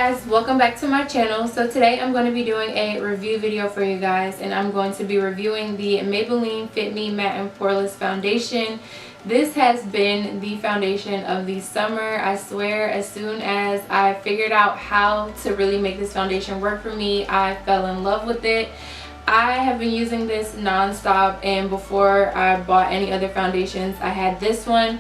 guys, welcome back to my channel. So today I'm going to be doing a review video for you guys, and I'm going to be reviewing the Maybelline Fit Me Matte and Poreless foundation. This has been the foundation of the summer. I swear, as soon as I figured out how to really make this foundation work for me, I fell in love with it. I have been using this non-stop, and before I bought any other foundations, I had this one.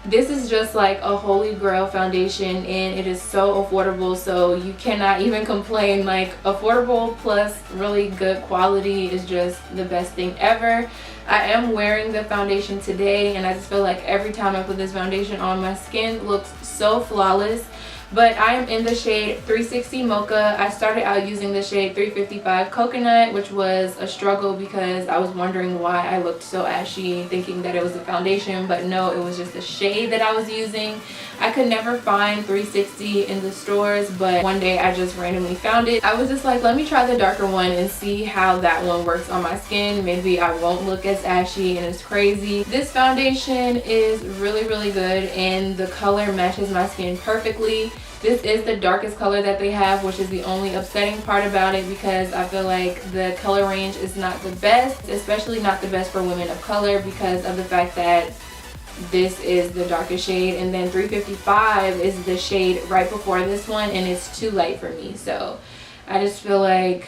This is just like a holy grail foundation, and it is so affordable, so you cannot even complain. Like, affordable plus really good quality is just the best thing ever. I am wearing the foundation today, and I just feel like every time I put this foundation on, my skin looks so flawless. But I am in the shade 360 Mocha. I started out using the shade 355 Coconut, which was a struggle because I was wondering why I looked so ashy, thinking that it was a foundation, but no, it was just the shade that I was using. I could never find 360 in the stores, but one day I just randomly found it. I was just like, let me try the darker one and see how that one works on my skin. Maybe I won't look as ashy and as crazy. This foundation is really good, and the color matches my skin perfectly. This is the darkest color that they have, which is the only upsetting part about it, because I feel like the color range is not the best, especially not the best for women of color, because of the fact that this is the darkest shade, and then 355 is the shade right before this one, and it's too light for me. So I just feel like,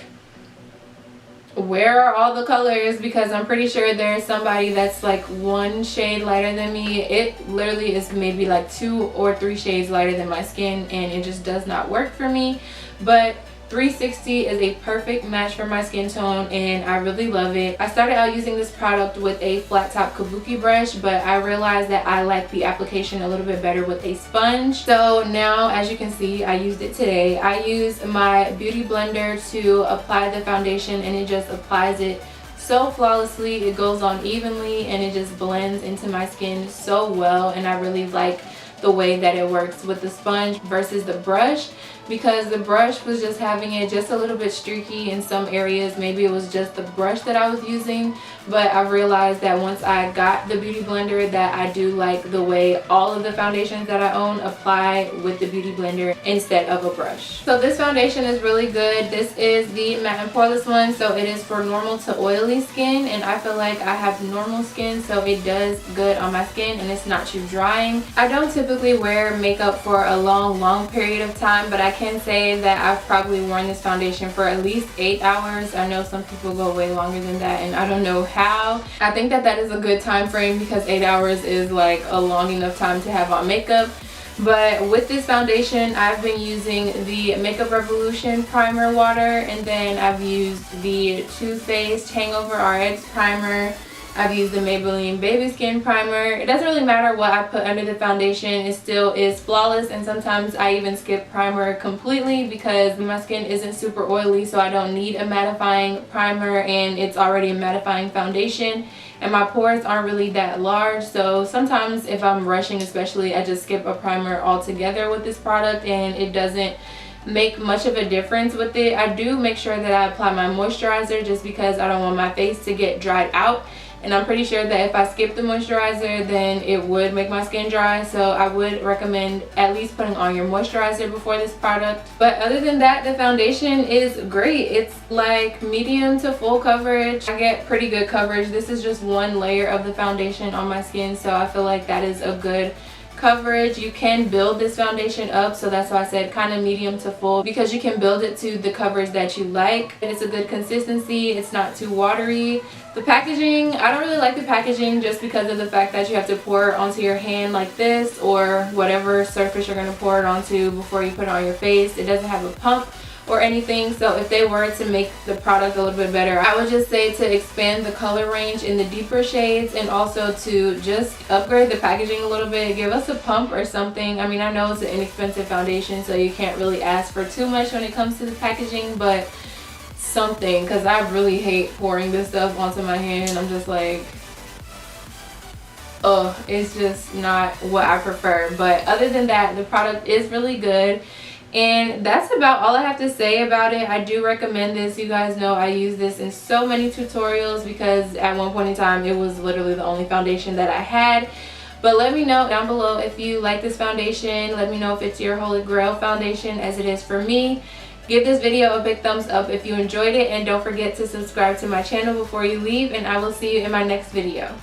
where are all the colors? Because I'm pretty sure there's somebody that's like one shade lighter than me. It literally is maybe like 2 or 3 shades lighter than my skin, and it just does not work for me. But 360 is a perfect match for my skin tone, and I really love it. I started out using this product with a flat top kabuki brush, but I realized that I like the application a little bit better with a sponge. So now, as you can see, I used it today. I use my beauty blender to apply the foundation, and it just applies it so flawlessly. It goes on evenly, and it just blends into my skin so well, and I really like the way that it works with the sponge versus the brush, because the brush was just having it just a little bit streaky in some areas. Maybe it was just the brush that I was using, but I realized that once I got the beauty blender that I do like the way all of the foundations that I own apply with the beauty blender instead of a brush. So this foundation is really good. This is the matte and poreless one, so it is for normal to oily skin, and I feel like I have normal skin, so it does good on my skin and it's not too drying. I don't typically wear makeup for a long period of time, but I can say that I've probably worn this foundation for at least 8 hours. I know some people go way longer than that, and I don't know how. I think that is a good time frame, because 8 hours is like a long enough time to have on makeup. But with this foundation, I've been using the Makeup Revolution primer water, and then I've used the Too Faced Hangover RX primer. I've used the Maybelline Baby Skin primer. It doesn't really matter what I put under the foundation, it still is flawless, and sometimes I even skip primer completely because my skin isn't super oily, so I don't need a mattifying primer, and it's already a mattifying foundation, and my pores aren't really that large. So sometimes if I'm rushing especially, I just skip a primer altogether with this product, and it doesn't make much of a difference with it. I do make sure that I apply my moisturizer, just because I don't want my face to get dried out. And I'm pretty sure that if I skip the moisturizer, then it would make my skin dry. So I would recommend at least putting on your moisturizer before this product. But other than that, the foundation is great. It's like medium to full coverage. I get pretty good coverage. This is just one layer of the foundation on my skin, so I feel like that is a good coverage. You can build this foundation up, so that's why I said kind of medium to full, because you can build it to the coverage that you like. It's a good consistency. It's not too watery. The packaging, I don't really like the packaging, just because of the fact that you have to pour it onto your hand like this, or whatever surface you're going to pour it onto before you put it on your face. It doesn't have a pump or anything, so if they were to make the product a little bit better, I would just say to expand the color range in the deeper shades, and also to just upgrade the packaging a little bit. Give us a pump or something. I mean, I know it's an inexpensive foundation, so you can't really ask for too much when it comes to the packaging, but something, because I really hate pouring this stuff onto my hand. I'm just like, oh, it's just not what I prefer. But other than that, the product is really good. And that's about all I have to say about it. I do recommend this. You guys know I use this in so many tutorials, because at one point in time it was literally the only foundation that I had. But let me know down below if you like this foundation. Let me know if it's your holy grail foundation, as it is for me. Give this video a big thumbs up if you enjoyed it, and don't forget to subscribe to my channel before you leave, and I will see you in my next video.